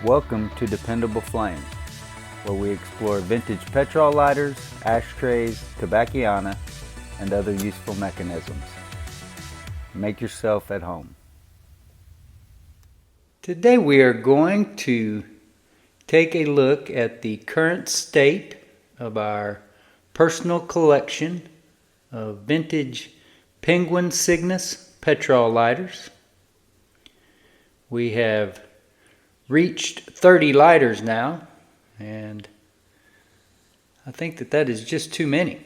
Welcome to Dependable Flame, where we explore vintage petrol lighters, ashtrays, tobacconiana, and other useful mechanisms. Make yourself at home. Today we are going to take a look at the current state of our personal collection of vintage Penguin Cygnus petrol lighters. We have reached 30 lighters now, and I think that is just too many.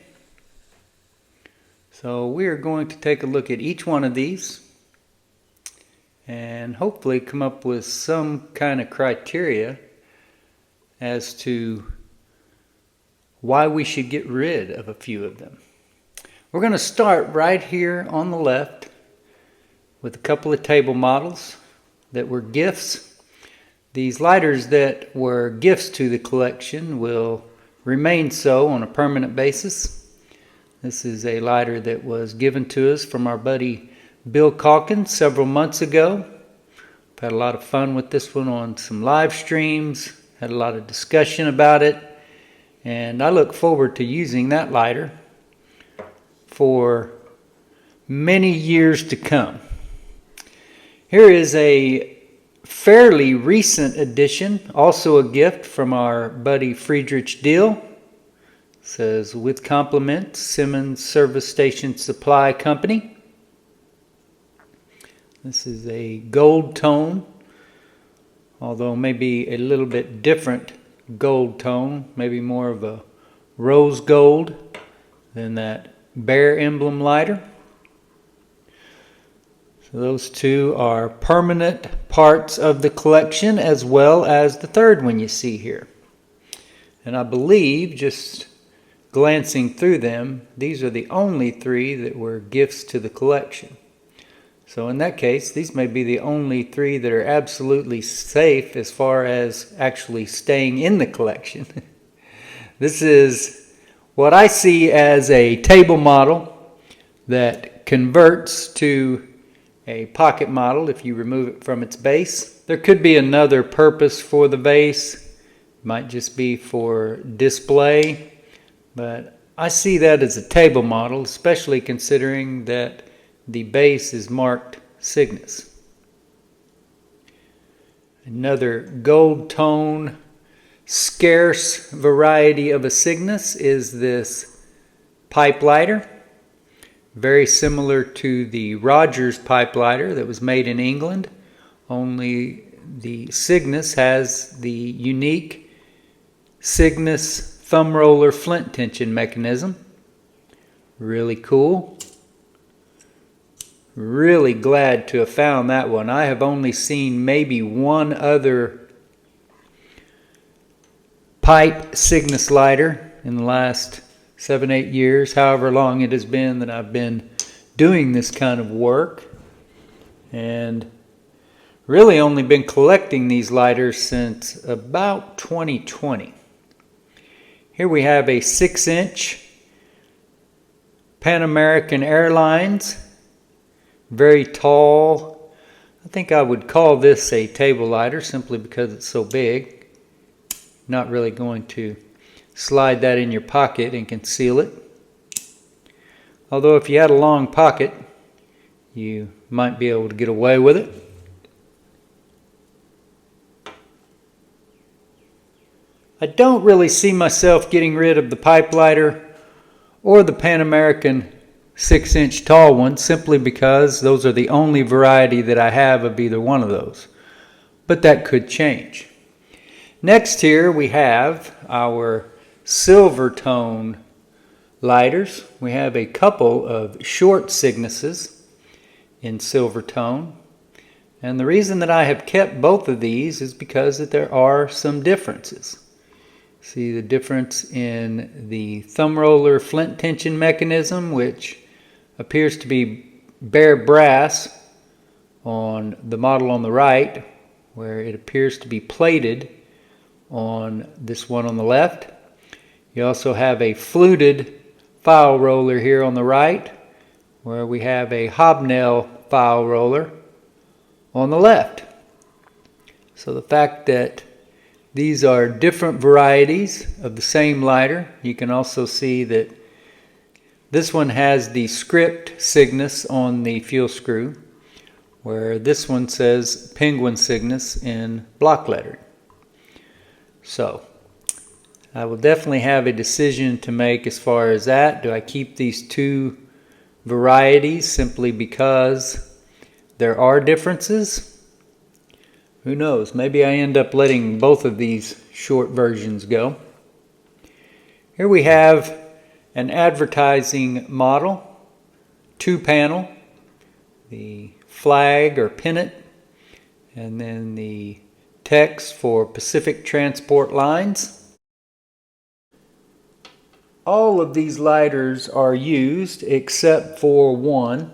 So we are going to take a look at each one of these and hopefully come up with some kind of criteria as to why we should get rid of a few of them. We're going to start right here on the left with a couple of table models that were gifts. These lighters that were gifts to the collection will remain so on a permanent basis. This is a lighter that was given to us from our buddy Bill Calkins several months ago. I've had a lot of fun with this one on some live streams, had a lot of discussion about it, and I look forward to using that lighter for many years to come. Here is a fairly recent addition, also a gift from our buddy Friedrich Deal. It says, with compliments, Simmons Service Station Supply Company. This is a gold tone, although maybe a little bit different gold tone, maybe more of a rose gold than that bear emblem lighter. So those two are permanent parts of the collection, as well as the third one you see here. And I believe, just glancing through them, these are the only three that were gifts to the collection. So in that case, these may be the only three that are absolutely safe as far as actually staying in the collection. This is what I see as a table model that converts to a pocket model if you remove it from its base. There could be another purpose for the base. It might just be for display, but I see that as a table model, especially considering that the base is marked Cygnus. Another gold tone, scarce variety of a Cygnus is this pipe lighter. Very similar to the Rogers pipe lighter that was made in England, only the Cygnus has the unique Cygnus thumb roller flint tension mechanism. Really cool. Really glad to have found that one. I have only seen maybe one other pipe Cygnus lighter in the last 7-8 years, however long it has been that I've been doing this kind of work, and really only been collecting these lighters since about 2020. Here we have a 6-inch Pan American Airlines, very tall. I think I would call this a table lighter simply because it's so big. Not really going to slide that in your pocket and conceal it. Although if you had a long pocket, you might be able to get away with it. I don't really see myself getting rid of the pipe lighter or the Pan American 6-inch tall one, simply because those are the only variety that I have of either one of those. But that could change. Next here we have our silver tone lighters. We have a couple of short Cygnuses in silver tone, and the reason that I have kept both of these is because that there are some differences. See the difference in the thumb roller flint tension mechanism, which appears to be bare brass on the model on the right, where it appears to be plated on this one on the left. You also have a fluted file roller here on the right, where we have a hobnail file roller on the left. So the fact that these are different varieties of the same lighter, you can also see that this one has the script Cygnus on the fuel screw, where this one says Penguin Cygnus in block lettering. So I will definitely have a decision to make as far as that. Do I keep these two varieties simply because there are differences? Who knows? Maybe I end up letting both of these short versions go. Here we have an advertising model, 2-panel, the flag or pennant, and then the text for Pacific Transport Lines. All of these lighters are used except for one.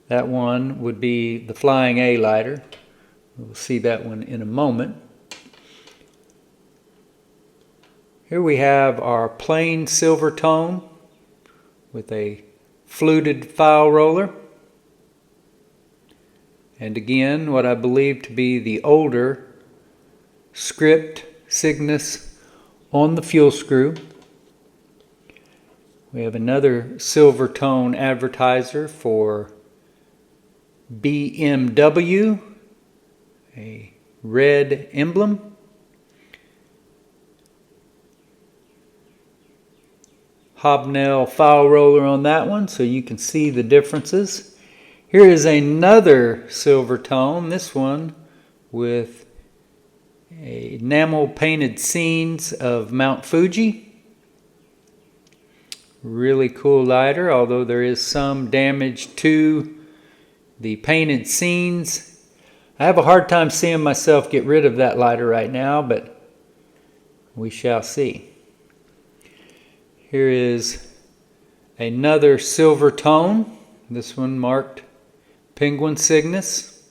That one would be the Flying A lighter. We'll see that one in a moment. Here we have our plain silver tone with a fluted file roller. And again, what I believe to be the older script Cygnus on the fuel screw. We have another silver tone advertiser for BMW, a red emblem. Hobnail file roller on that one, so you can see the differences. Here is another silver tone, this one with enamel painted scenes of Mount Fuji. Really cool lighter, although there is some damage to the painted scenes. I have a hard time seeing myself get rid of that lighter right now, but we shall see. Here is another silver tone, this one marked Penguin Cygnus,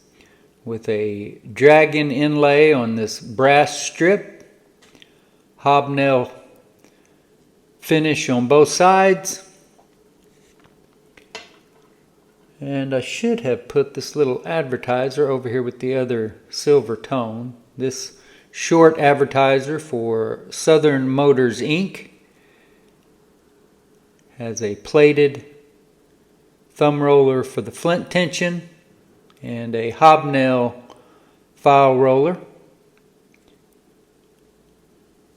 with a dragon inlay on this brass strip, hobnail finish on both sides. And I should have put this little advertiser over here with the other silver tone. This short advertiser for Southern Motors Inc. has a plated thumb roller for the flint tension and a hobnail file roller.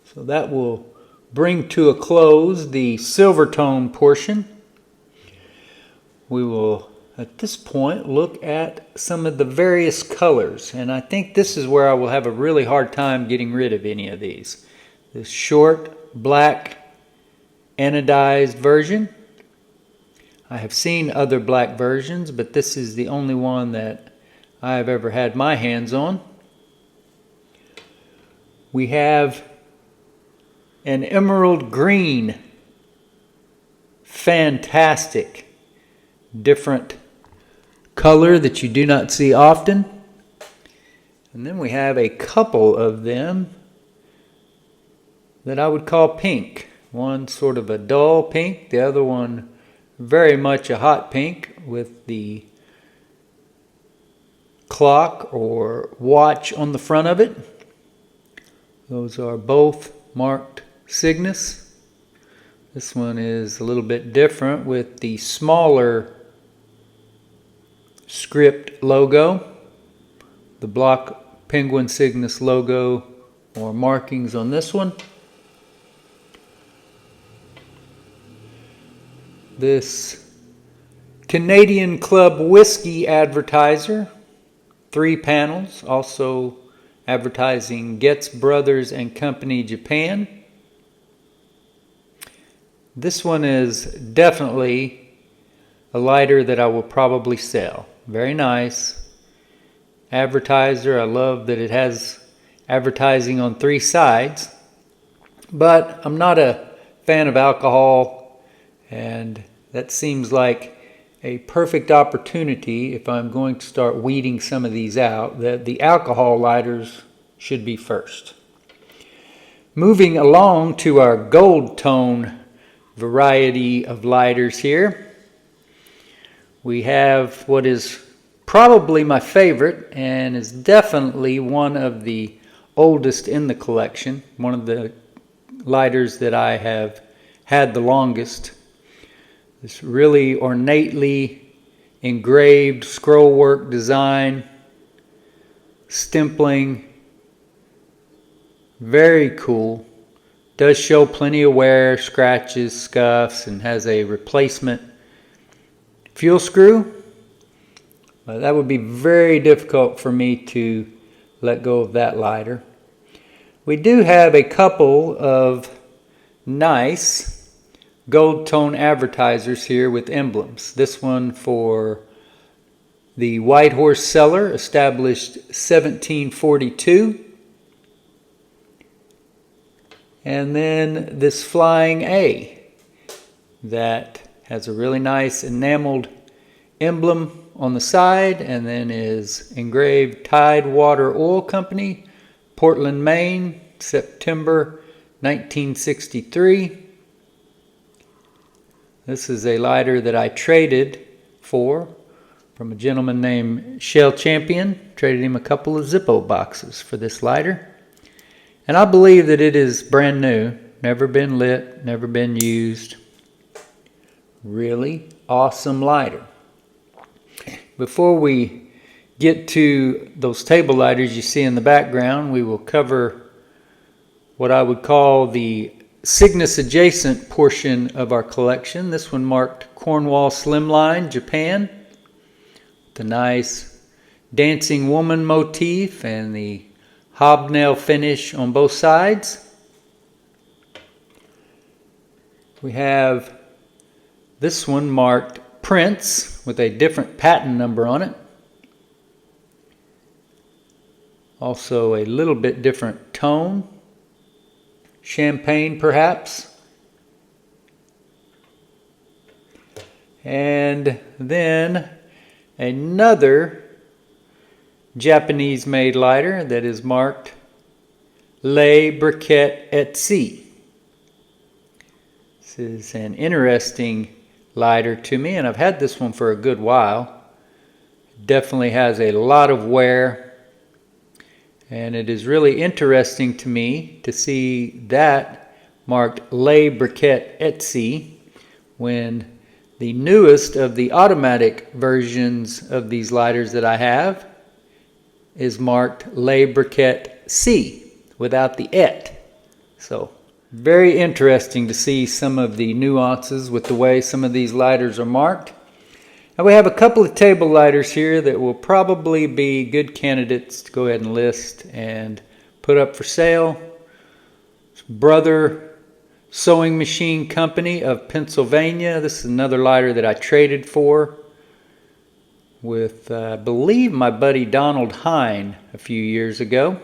So that will bring to a close the silver tone portion. We will at this point look at some of the various colors, and I think this is where I will have a really hard time getting rid of any of these. This short black anodized version. I have seen other black versions, but this is the only one that I have ever had my hands on. We have an emerald green, fantastic, different color that you do not see often. And then we have a couple of them that I would call pink. One sort of a dull pink, the other one very much a hot pink with the clock or watch on the front of it. Those are both marked Cygnus. This one is a little bit different with the smaller script logo, the block Penguin Cygnus logo or markings on this one. This Canadian Club Whiskey advertiser, 3 panels, also advertising Getz Brothers and Company Japan. This one is definitely a lighter that I will probably sell. Very nice advertiser. I love that it has advertising on 3 sides, but I'm not a fan of alcohol, and that seems like a perfect opportunity if I'm going to start weeding some of these out, that the alcohol lighters should be first. Moving along to our gold tone variety of lighters here, we have what is probably my favorite and is definitely one of the oldest in the collection. One of the lighters that I have had the longest. This really ornately engraved scrollwork design, stempling, very cool. Does show plenty of wear, scratches, scuffs, and has a replacement fuel screw. That would be very difficult for me to let go of that lighter. We do have a couple of nice gold tone advertisers here with emblems. This one for the White Horse Cellar, established 1742. And then this Flying A that has a really nice enameled emblem on the side, and then is engraved Tide Water Oil Company, Portland, Maine, September 1963. This is a lighter that I traded for from a gentleman named Shell Champion. Traded him a couple of Zippo boxes for this lighter. And I believe that it is brand new, never been lit, never been used. Really awesome lighter. Before we get to those table lighters you see in the background, we will cover what I would call the Cygnus adjacent portion of our collection. This one marked Cornwall Slimline, Japan. The nice dancing woman motif and the hobnail finish on both sides. We have this one marked Prince with a different patent number on it. Also a little bit different tone. Champagne perhaps. And then another Japanese made lighter that is marked Le Briquette et Cie. This is an interesting lighter to me, and I've had this one for a good while. Definitely has a lot of wear, and it is really interesting to me to see that marked Le Briquette et Cie when the newest of the automatic versions of these lighters that I have is marked Le Briquette Cie without the et. So very interesting to see some of the nuances with the way some of these lighters are marked. And we have a couple of table lighters here that will probably be good candidates to go ahead and list and put up for sale. Brother Sewing Machine Company of Pennsylvania. This is another lighter that I traded for with, I believe, my buddy Donald Hine a few years ago.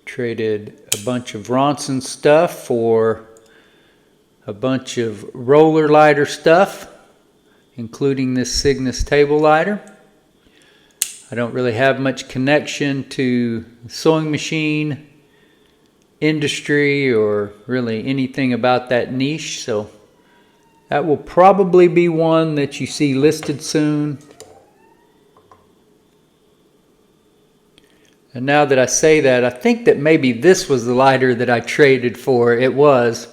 Traded a bunch of Ronson stuff for a bunch of roller lighter stuff, including this Cygnus table lighter. I don't really have much connection to the sewing machine industry or really anything about that niche, so that will probably be one that you see listed soon. And now that I say that, I think that maybe this was the lighter that I traded for. It was.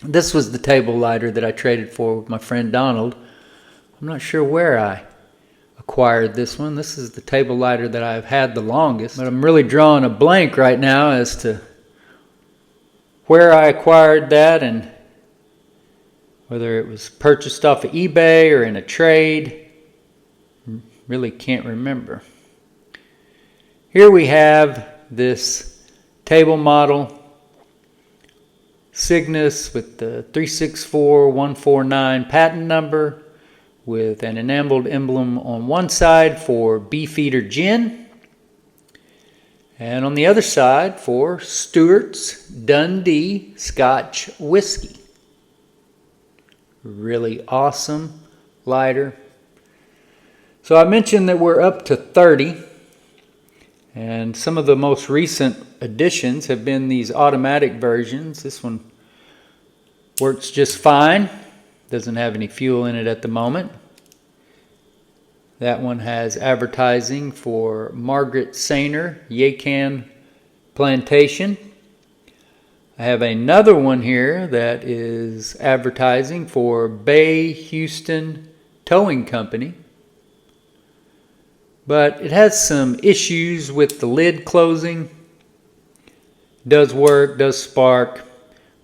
This was the table lighter that I traded for with my friend Donald. I'm not sure where I acquired this one. This is the table lighter that I've had the longest, but I'm really drawing a blank right now as to where I acquired that and whether it was purchased off of eBay or in a trade. Really can't remember. Here we have this table model Cygnus with the 364149 patent number with an enameled emblem on one side for Beefeater Gin and on the other side for Stewart's Dundee Scotch Whiskey. Really awesome lighter. So I mentioned that we're up to 30. And some of the most recent additions have been these automatic versions. This one works just fine. Doesn't have any fuel in it at the moment. That one has advertising for Margaret Sainer Yakan Plantation. I have another one here that is advertising for Bay Houston Towing Company. But it has some issues with the lid closing. Does work, does spark,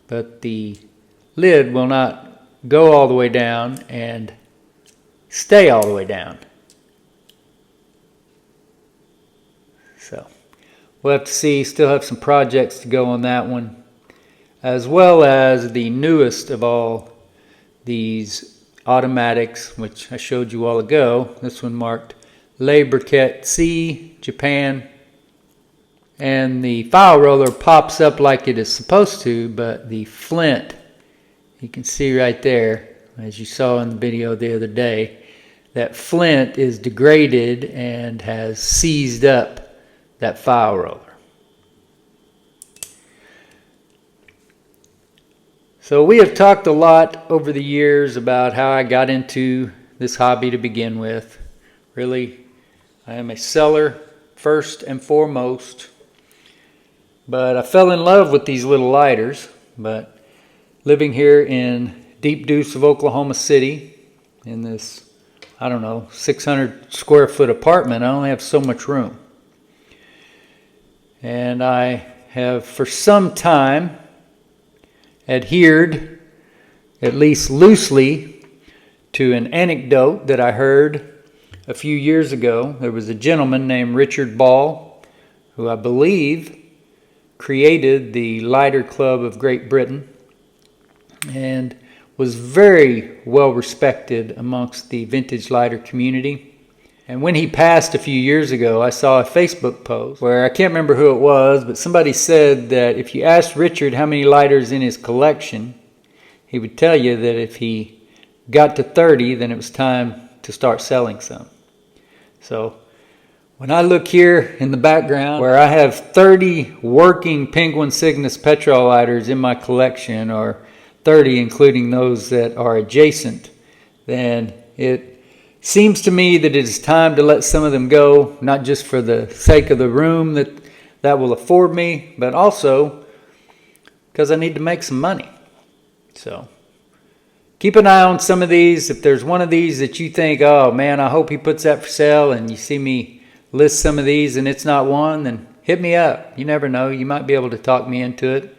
but the lid will not go all the way down and stay all the way down. So we'll have to see. Still have some projects to go on that one, as well as the newest of all these automatics, which I showed you all ago. This one marked Le Briquette C, Japan. And the file roller pops up like it is supposed to, but the flint, you can see right there, as you saw in the video the other day, that flint is degraded and has seized up that file roller. So we have talked a lot over the years about how I got into this hobby to begin with. Really, I am a seller first and foremost. But I fell in love with these little lighters. But living here in Deep Deuce of Oklahoma City, in this, I don't know, 600 square foot apartment, I only have so much room. And I have for some time adhered, at least loosely, to an anecdote that I heard a few years ago. There was a gentleman named Richard Ball, who I believe created the Lighter Club of Great Britain and was very well respected amongst the vintage lighter community. And when he passed a few years ago, I saw a Facebook post where I can't remember who it was, but somebody said that if you asked Richard how many lighters in his collection, he would tell you that if he got to 30, then it was time to start selling some. So when I look here in the background where I have 30 working Penguin Cygnus Petrol lighters in my collection, or 30 including those that are adjacent, then it seems to me that it is time to let some of them go, not just for the sake of the room that will afford me, but also because I need to make some money. So keep an eye on some of these. If there's one of these that you think, oh man, I hope he puts that for sale, and you see me list some of these and it's not one, then hit me up. You never know, you might be able to talk me into it.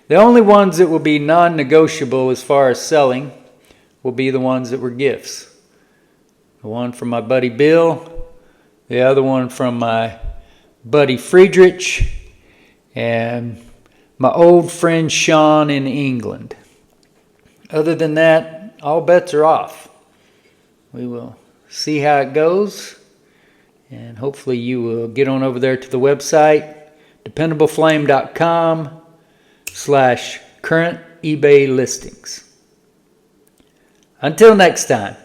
The only ones that will be non-negotiable as far as selling will be the ones that were gifts. The one from my buddy Bill, the other one from my buddy Friedrich, and my old friend Sean in England. Other than that, all bets are off. We will see how it goes. And hopefully you will get on over there to the website, dependableflame.com/current eBay listings. Until next time.